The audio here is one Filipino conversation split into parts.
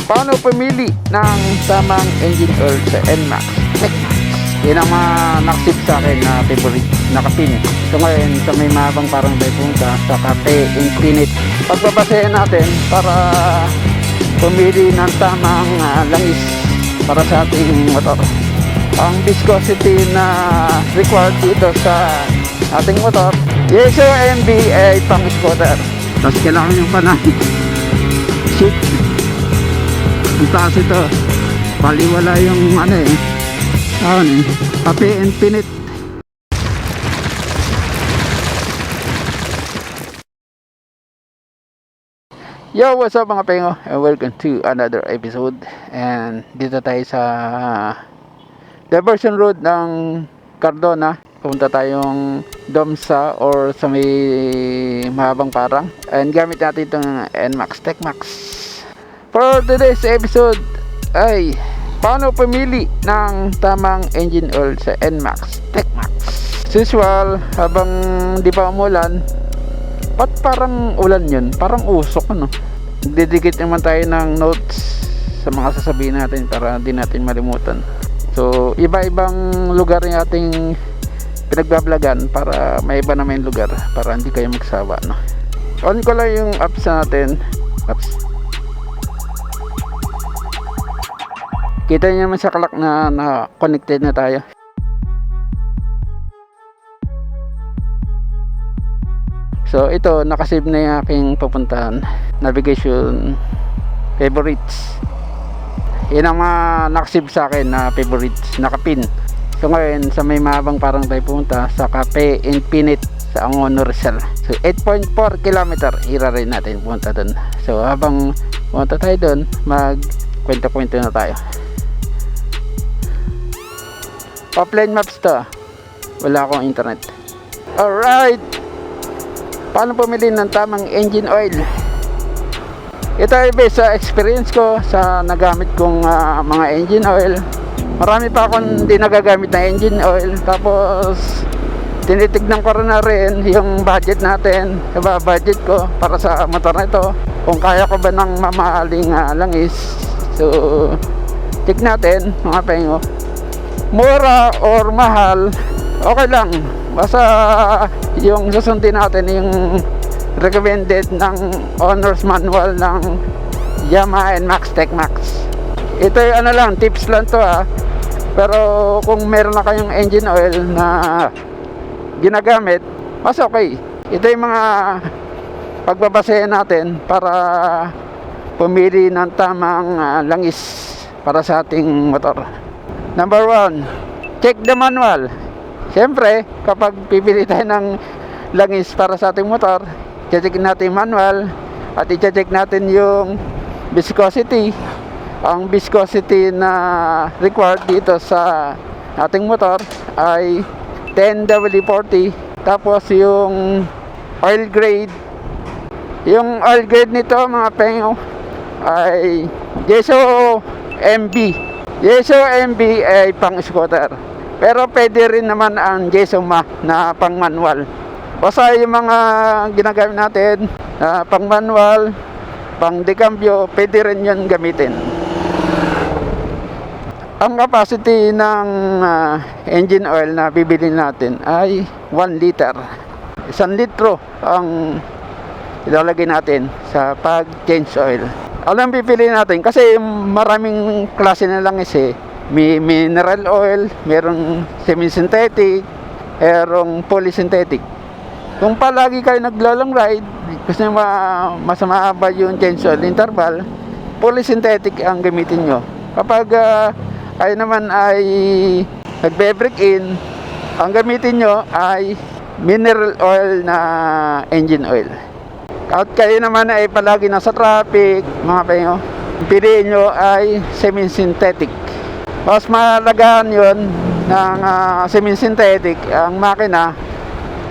Paano pumili ng tamang engine oil sa NMAX TechMax? Yan ang mga nakasip sa akin na favorite, nakapin. So ngayon, sa may mabang parang tayo punta sa Cafe Infinite. Pagbabasehan natin para pumili ng tamang langis para sa ating motor. Ang viscosity na required dito sa ating motor, Yeso MB ay pang scooter. Tapos kailangan yung pa ng seat. Ang taas ito, baliwala yung Cafe Infinite. Yo, what's up mga pengo, and welcome to another episode. And dito tayo sa diversion road ng Cardona. Pupunta tayong Domsa or sa may mahabang parang, and gamit natin itong NMAX TechMax. For today's episode ay paano pumili ng tamang engine oil sa NMAX TechMax. As usual, habang di pa umulan, ba't parang ulan yun? Parang usok, ano? Didikit naman tayo ng notes sa mga sasabihin natin para di natin malimutan. So, iba-ibang lugar yung ating pinagbablagan para may iba naman yung lugar para hindi kayo magsawa, no? On ko lang yung apps natin. Kita niyo naman sa clock na connected na tayo. So ito, nakasave na yung aking pupuntahan. Navigation favorites. Yan ang mga nakasave sa akin na favorites, nakapin. So ngayon, sa may mahabang parang tayo pumunta sa Cafe Infinite sa Angono, Rizal. So 8.4 km irarin natin pumunta doon. So habang pumunta tayo doon, magkwento-kwento na tayo. Offline maps to, wala akong internet. Alright, paano pumili ng tamang engine oil? Ito ay based sa experience ko sa nagamit kong mga engine oil. Marami pa akong hindi nagagamit na engine oil. Tapos tinitignan ko rin yung budget natin, diba, budget ko para sa motor na ito, kung kaya ko ba ng mamahaling langis. So check natin mga pengo, mura or mahal, okay lang, basta yung susundin natin yung recommended ng owner's manual ng Yamaha NMAX TechMax. Ito yung lang, tips lang to pero kung meron na kayong engine oil na ginagamit, mas okay. Ito yung mga pagbabasehan natin para pumili ng tamang langis para sa ating motor. Number 1, check the manual. Siyempre, kapag pipili tayo ng langis para sa ating motor, check natin yung manual at i-check natin yung viscosity. Ang viscosity na required dito sa ating motor ay 10W40. Tapos yung oil grade, nito mga pengo ay Yeso MB. Yeso MB ay pang scooter, pero pwede rin naman ang Yeso Ma na pang manual. Basta yung mga ginagamit natin na pang manual, pang decambio, pwede rin yun gamitin. Ang capacity ng engine oil na bibili natin ay 1 liter. 1 litro ang ilalagay natin sa pag-change oil. Alam pipili natin kasi maraming klase na langis May mineral oil, merong semi-synthetic, merong polysynthetic. Kung palagi kayo naglo-long ride, kasi mas mahaba yung change oil interval, polysynthetic ang gamitin nyo. Kapag kayo naman ay nagbe-break in, ang gamitin nyo ay mineral oil na engine oil. At kayo naman ay palagi nasa traffic, mga pengo, piliin nyo ay semi-synthetic. Mas malagaan yun ng semi-synthetic ang makina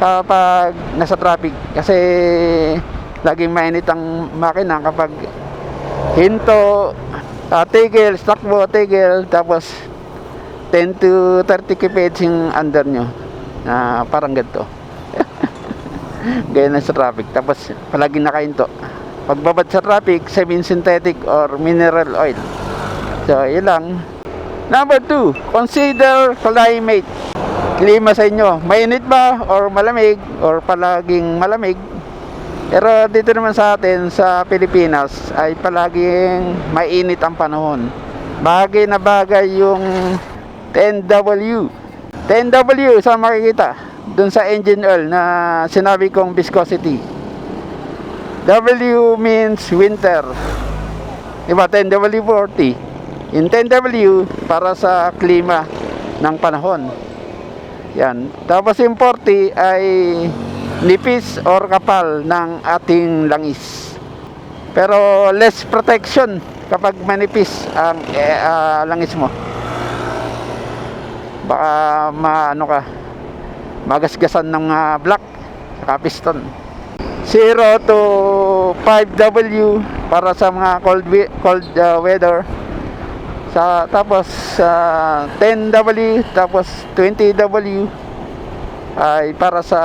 kapag nasa traffic. Kasi laging mainit ang makina kapag hinto, tigil, takbo, tigil, tapos 10 to 30 kph yung under nyo. Parang ganito. Gaya na sa traffic. Tapos palagi nakahinto. pagbabad sa traffic, semi-synthetic or mineral oil. So, yun lang. Number 2, consider climate. Klima sa inyo, mainit ba or malamig or palaging malamig? Pero dito naman sa atin sa Pilipinas ay palaging mainit ang panahon. Bagay na bagay yung 10W. 10W sa makikita dun sa engine oil na sinabi kong viscosity. W means winter. Diba 10W40. Yung 10W para sa klima ng panahon. Yan. Tapos yung 40 ay nipis or kapal ng ating langis. Pero less protection kapag manipis ang langis mo. Baka magasgasan ng block sa piston. 0 to 5W para sa mga cold weather. Tapos 10W, tapos 20W ay para sa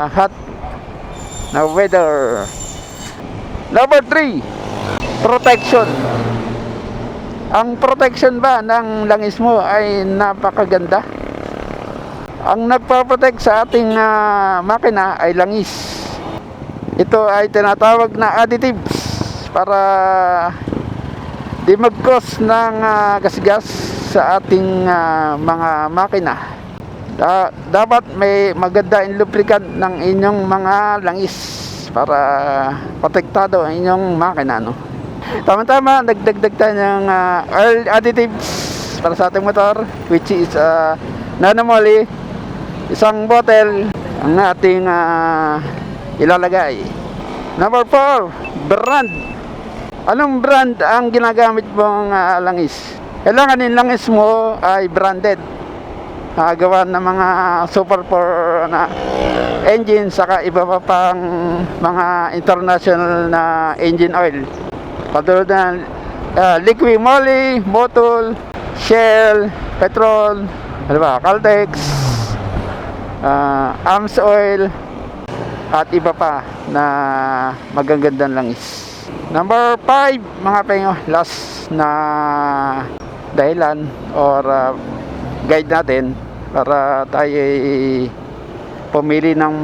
hot na weather. Number 3, protection. Ang protection ba ng langis mo ay napakaganda. Ang nagpaprotect sa ating makina ay langis. Ito ay tinatawag na additives para di mag-cause ng gasgas sa ating mga makina. Dapat may maganda yung lubricant ng inyong mga langis para protektado ang inyong makina, no? Tama-tama, nagdagdag tayo ng oil additives para sa ating motor, which is nanomoly, isang bottle ang ating ilalagay. Number 4, brand. Anong brand ang ginagamit mong langis? Kailangan yung langis mo ay branded. Gawa ng mga Super 4 na engine, saka iba pa pang mga international na engine oil. Patulad ng Liqui Moly, Motul, Shell, Petrol, Caltex, AMS Oil, at iba pa na magagandang langis. Number 5, mga pengo, last na dahilan or guide natin para tayo pumili ng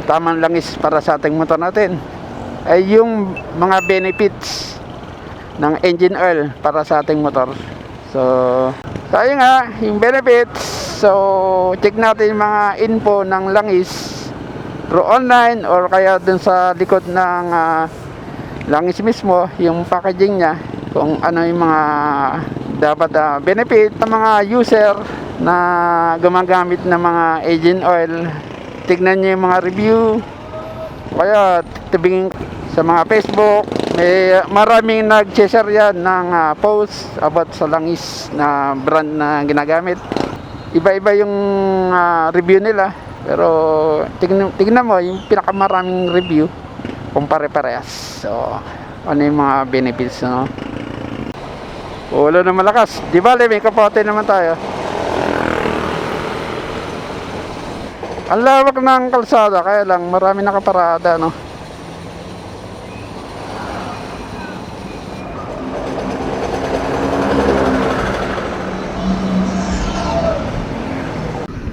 tamang langis para sa ating motor natin ay yung mga benefits ng engine oil para sa ating motor. So tayo nga yung benefits. So check natin yung mga info ng langis through online or kaya dun sa likod ng langis mismo, yung packaging niya, kung ano yung mga dapat benefit ng mga user na gumagamit ng mga engine oil. Tignan niyo yung mga review, kaya tibingin sa mga Facebook. May maraming nag-share yan ng post about sa langis na brand na ginagamit. Iba-iba yung review nila, pero tignan mo yung pinakamaraming review kung pare-parehas. So ano yung mga benefits, no? Ulo na malakas, di ba? May kapote naman tayo. Ang lawak ng kalsada, kaya lang marami nakaparada, no?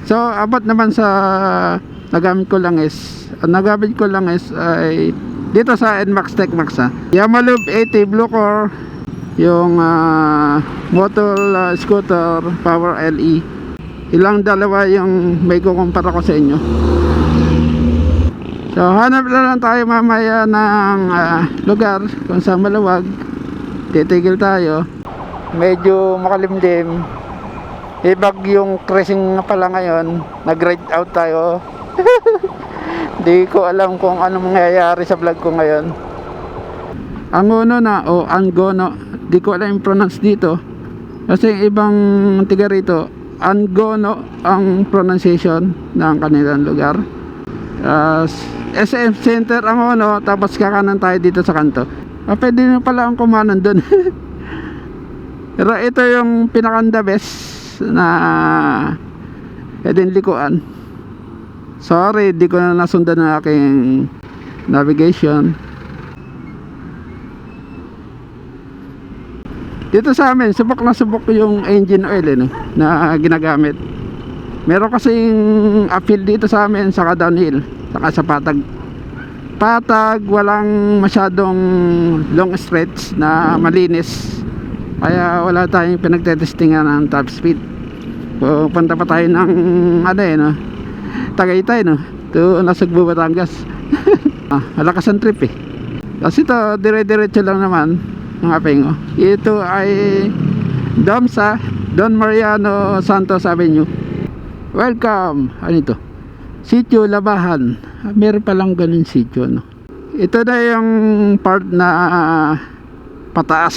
So abot naman sa nagamit ko lang is ay dito sa NMAX TechMax, Yamalube 80 Blue Core, yung Motul scooter Power LE. Ilang dalawa yung may kukumpara ko sa inyo. So hanap na lang tayo mamaya ng lugar kung saan maluwag. Titigil tayo, medyo makalimlim. Ibag yung cruising pala ngayon, nag-ride out tayo. Di ko alam kung ano mangyayari sa vlog ko ngayon. Angono na o Angono, di ko alam yung pronounce dito. Kasi ibang tiga rito, Angono ang pronunciation ng kanilang lugar. SM Center Angono, tapos kakanan tayo dito sa kanto. Pwede na pala ang kumanan dun. Pero ito yung pinakanda best na pwedeng likuan. Sorry, di ko na nasundan ng aking navigation. Dito sa amin, subok na subok yung engine oil no, na ginagamit. Meron kasing uphill dito sa amin, saka downhill, saka sa patag. Patag, walang masyadong long stretch na malinis. Kaya wala tayong pinagtetestingan ng top speed. So, punta pa tayo ng ano no, Tagaytay no, to Nasugbu, Batangas. Malakas ang trip eh. Kasi ito, dire-diretso lang naman mga pengo. Ito ay Damsa, Don Mariano Santos Avenue. Welcome. Ano ito? Sitio Labahan. Meron palang ganun sitio no. Ito na yung part na pataas.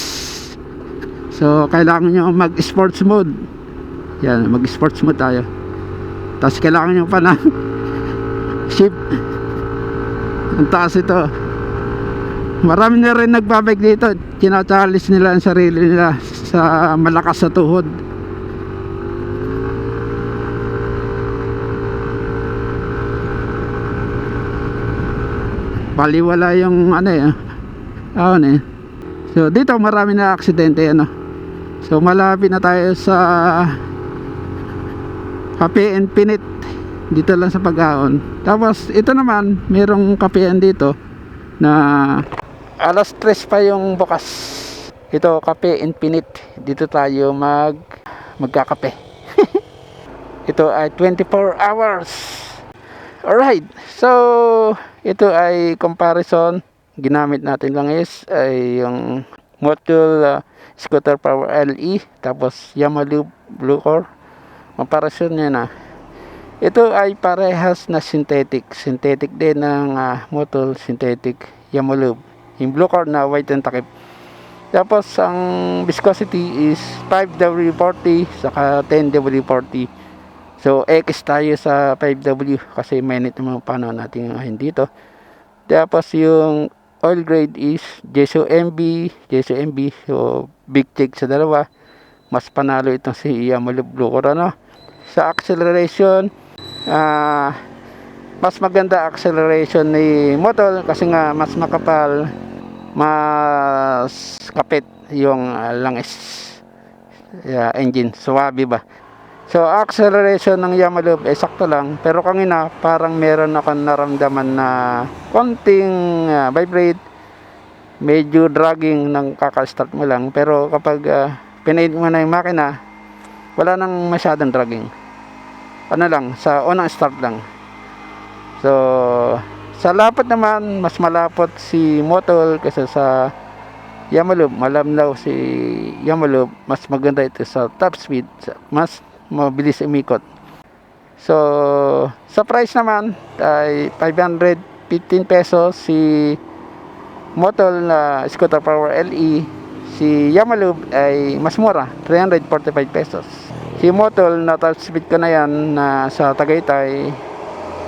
So kailangan nyo mag sports mode. Yan, mag sports mode tayo. Tapos kailangan nyo pa ng shift. Ang taas ito. Marami na rin nagbabike dito. Kinachallenge nila ang sarili nila sa malakas sa tuhod. Baliwala yung ano eh. Ahon eh. So dito marami na aksidente ano. So malapit na tayo sa Kape and Pinit. Dito lang sa Pag-aon. Tapos ito naman, merong kapean dito na alas 3 pa yung bukas. Ito, Kape and Pinit. Dito tayo magkakape. Ito ay 24 hours. Alright. So, ito ay comparison. Ginamit natin lang is ay yung Motul Scooter Power LE. Tapos Yamaha Blue Core. Comparison niya na. Ito ay parehas na synthetic. Synthetic din ng Motul, synthetic Yamaha. Yung Blue Core na white and takip. Tapos ang viscosity is 5W40 saka 10W40. So X tayo sa 5W kasi mainit yung mga panahon natin ngayon dito. Tapos yung oil grade is Jesu MB. So big check sa dalawa. Mas panalo itong si Yamaha Blue Core ano. Sa acceleration, mas maganda acceleration ni Motul kasi nga mas makapal, mas kapit yung langis engine, suwabe ba. So acceleration ng Yamaha ay sakto lang, pero kanina parang meron ako naramdaman na konting vibrate, medyo dragging ng kaka-start mo lang, pero kapag pinaid mo na yung makina, wala nang masyadong dragging. Ano lang, sa unang start lang. So sa lapot naman, mas malapot si Motul kaysa sa Yamaha. Malamlaw si Yamaha, mas maganda ito sa top speed, mas mabilis umikot. So sa price naman ay 515 pesos si Motul na Scooter Power LE. Si Yamaha ay mas mura, 345 pesos. Si Motul na top speed ko na yan na sa Tagaytay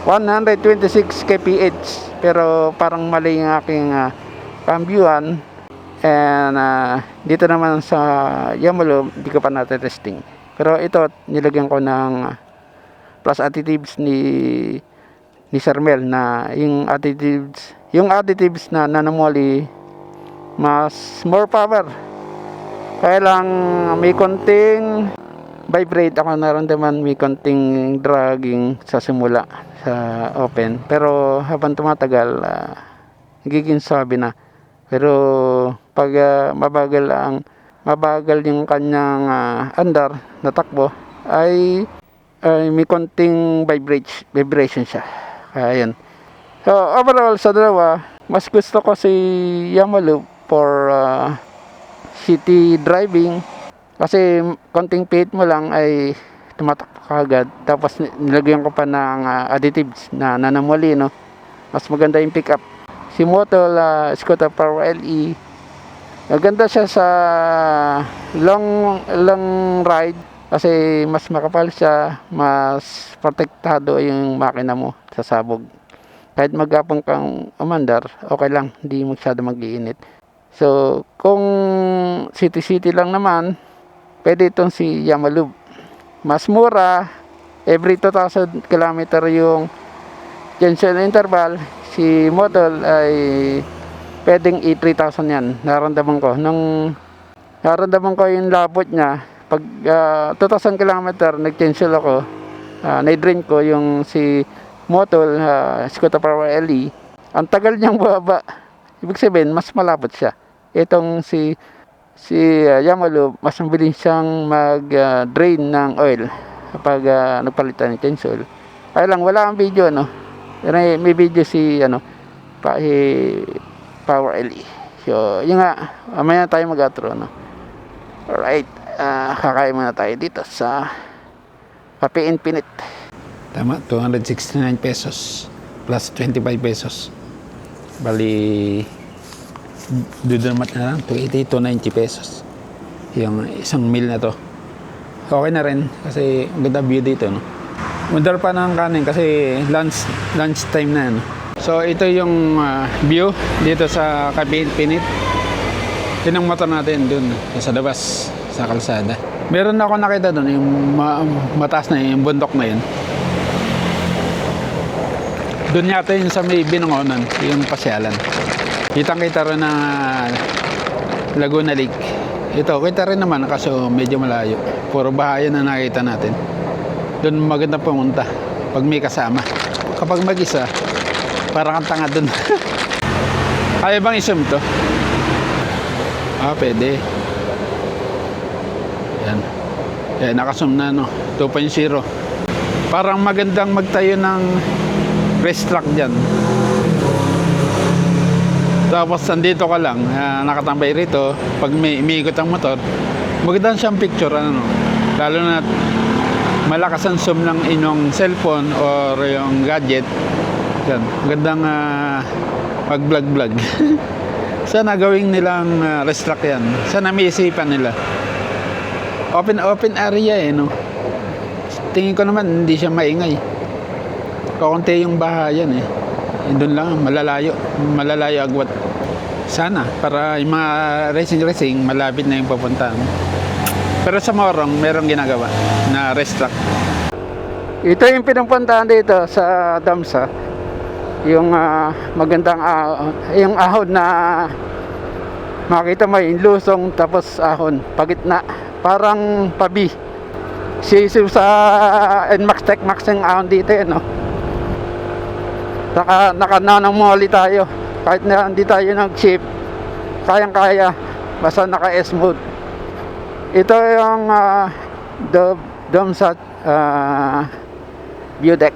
126 kph, pero parang mali yung aking cambyuan. And dito naman sa Yamaha hindi ko pa natetesting. Pero ito nilagyan ko ng plus additives ni Sir Mel na yung additives na nanamoli mas more power. Kaya lang may konting vibrate ako naramdaman, may konting dragging sa simula sa open, pero habang tumatagal nagiging sabi na. Pero pag mabagal yung kanyang andar na takbo ay may konting vibration siya. Kaya yun. So overall sa dalawa, mas gusto ko si Yamaha for city driving kasi konting pihit mo lang ay tumatakbo kagad. Tapos nilagyan ko pa ng additives na nanamuli no. Mas maganda yung pickup. Si Motul Scooter Power LE, maganda siya sa long ride kasi mas makapal siya, mas protektado yung makina mo sa sabog. Kahit magapang kang umandar, okay lang, hindi masyado mag-iinit. So kung city lang naman, pwede itong si Yamaha. Mas mura, every 2,000 km yung junction interval. Si Motul ay pwedeng 3,000 yan. Naramdaman ko nung Naramdaman ko yung lapot niya. Pag 2,000 km, nag-cancel ako. Na-drain ko yung si Motol, Scooter Power LE. Ang tagal niyang baba. Ibig sabihin, mas malapot siya. Itong si Yamalu, mas mabilis siyang mag-drain ng oil kapag nagpalitan ng chainsaw. Kaya lang, wala ang video, no? Pero may video si Power LE. So, yun nga, mamaya tayo mag-outro, no? Alright, kakain muna tayo dito sa Cafe Infinite. Tama, 269 pesos plus 25 pesos. Bali, dudamat na lang, 280, 290 pesos. Yung isang meal na to. Okay na rin, kasi ang ganda view dito, no? Mundar pa ng kanin kasi lunch time na, no? So, ito yung view dito sa Cafe Infinite. Yun ang motor natin dun sa labas, sa kalsada. Meron ako nakita dun, yung mataas na yung bundok na yun. Dun yata yun sa may Binangonan, yung pasyalan. Kitang-kita rin na Laguna Lake. Ito, kita rin naman, kaso medyo malayo. Puro bahayan na nakita natin. Dun maganda pumunta pag may kasama. Kapag mag-isa, parang kang tanga dun. Ayaw bang isum to? Pwede. Yan. Nakasum na, no? 2.0. Parang magandang magtayo ng race track dyan. Tapos nandito ka lang, nakatambay rito. Pag may umiikot ang motor, magandang siyang picture, ano? Lalo na malakas ang zoom ng inyong cellphone or yung gadget. Yan. Magandang mag-vlog. Sana gawing nilang race track yan. Sana may isipan nila. Open area, no? Tingin ko naman hindi siya maingay. Kaunti yung bahayan, Doon lang, malalayo agwat. Sana, para yung mga racing, malapit na yung pupuntahan. Pero sa Morong, merong ginagawa na race track. Ito yung pinupuntahan dito sa Damsa. Yung magandang yung ahon na makita mo yung lusong tapos ahon, pagitna. Parang pabi. Sisiw sa NMAX TechMax yung ahon dito, no? Naka-nanamoli tayo. Kahit na hindi tayo nag-shift, kayang-kaya. Basta naka-S mode. Ito yung Damsa view deck.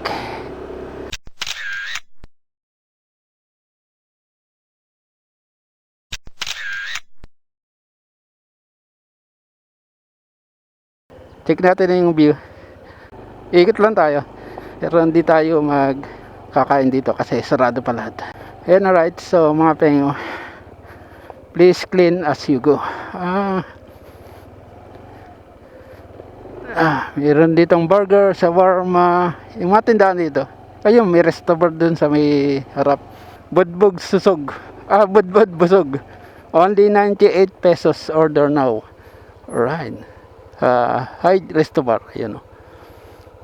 Check natin yung view. Ikot lang tayo. Pero hindi tayo magkakain dito kasi sarado pa lahat. Ayan, alright. So mga pengo, please clean as you go. Meron ditong burger, shawarma, yung mga tindahan dito. Ayun, may restaurant dun sa may harap. Budbog susog. Budbod busog. Only 98 pesos, order now. Alright. Hi Resto Bar, yun,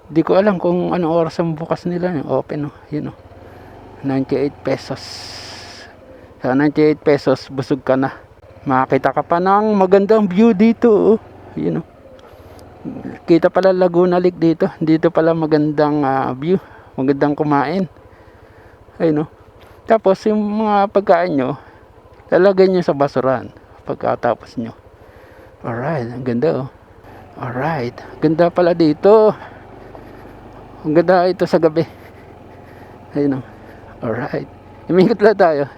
di ko alam kung ano oras ang bukas nila, open, yun, 98 pesos. Sa 98 pesos busog ka na, makakita ka pa ng magandang view dito, yun, kita pala Laguna Lake dito pala magandang view, magandang kumain, ayun, tapos yung mga pagkain nyo lalagay nyo sa basurahan pagkatapos nyo. Alright, ang ganda, alright, ganda pala dito. Ang ganda ito sa gabi. Ayun, alright. Imikot lang tayo.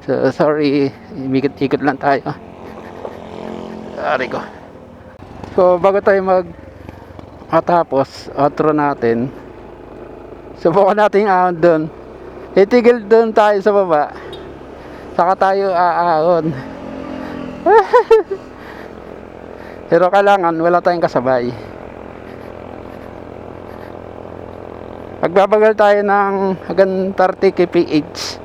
So, sorry, imikot-ikot lang tayo. Sorry ko. So, bago tayo matapos outro natin, subukan natin ahon doon. Itigil doon tayo sa baba. Saka tayo aahon. Pero kailangan wala tayong kasabay. Magbabagal tayo ng hanggang 30 kph.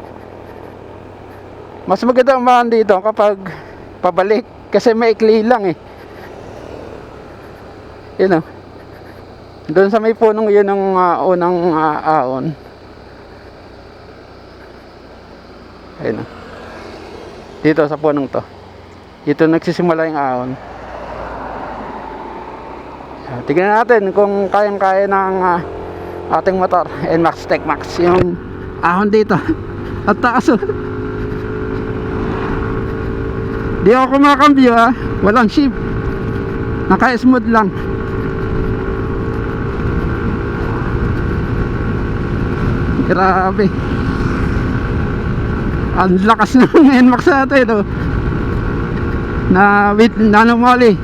Mas maganda umahan dito kapag pabalik kasi maikli lang, yun, doon sa may punong yun ang unang ahon. Ayun, dito sa punong to. Ito nagsisimula yung ahon. Tignan natin kung kayang-kaya ng ating motor NMAX TechMax yung ahon dito. At taas oh. Di ako kumakambyo walang shift, naka-smooth lang. Grabe, ang lakas ng NMAX natin na with nanomoli.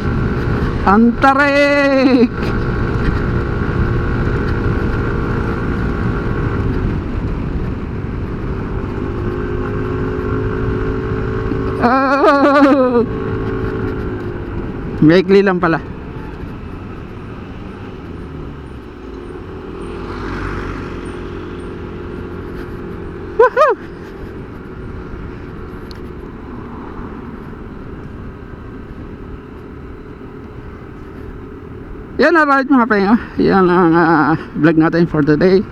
Ang tarik. Oh! Maikli lang pala. Woohoo! Yan, alright mga pengo. Yan ang vlog natin for today.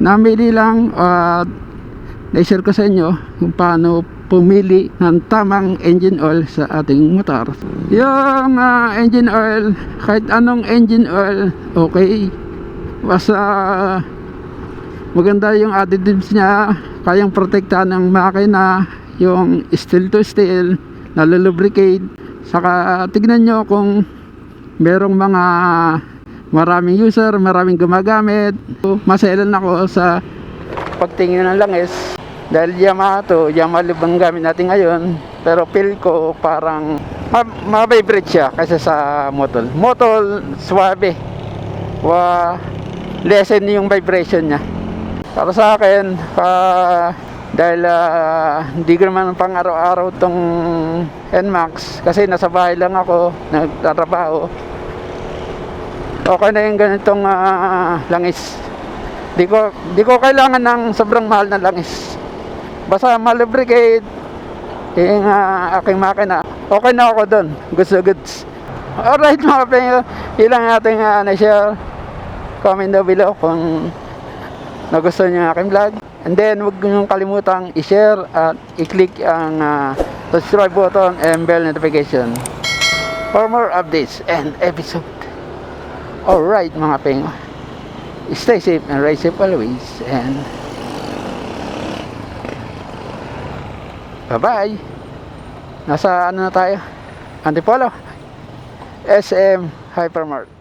Namili lang at na-share ko sa inyo kung paano pumili ng tamang engine oil sa ating motor. Yung engine oil, kahit anong engine oil, okay. Basta maganda yung additives niya, kayang protektahan ng makina, yung steel to steel, nalulubricate. Saka tignan nyo kung merong mga maraming user, maraming gumagamit. Maselan ako sa pagtingin ng langis dahil Yamaha to, Yamaha libang gamit natin ngayon, pero feel ko parang ma-vibrate siya kaysa sa Motol. Motol suwabe, lessen yung vibration niya. Para sa akin dahil hindi ko naman pang araw-araw tong NMAX kasi nasa bahay lang ako nagtatrabaho, okay na yung ganitong langis. Di ko kailangan ng sobrang mahal na langis. Basta malubricate yung aking makina, okay na ako doon. Goods. Alright mga pengo, ilang natin na-share. Comment down below kung nagustuhan nyo yung aking vlog. And then huwag nyo kalimutang i-share at i-click ang subscribe button and bell notification for more updates and episode. Alright mga pengo, stay safe and ride safe always, and bye-bye. Nasa ano na tayo? Antipolo SM Hypermart.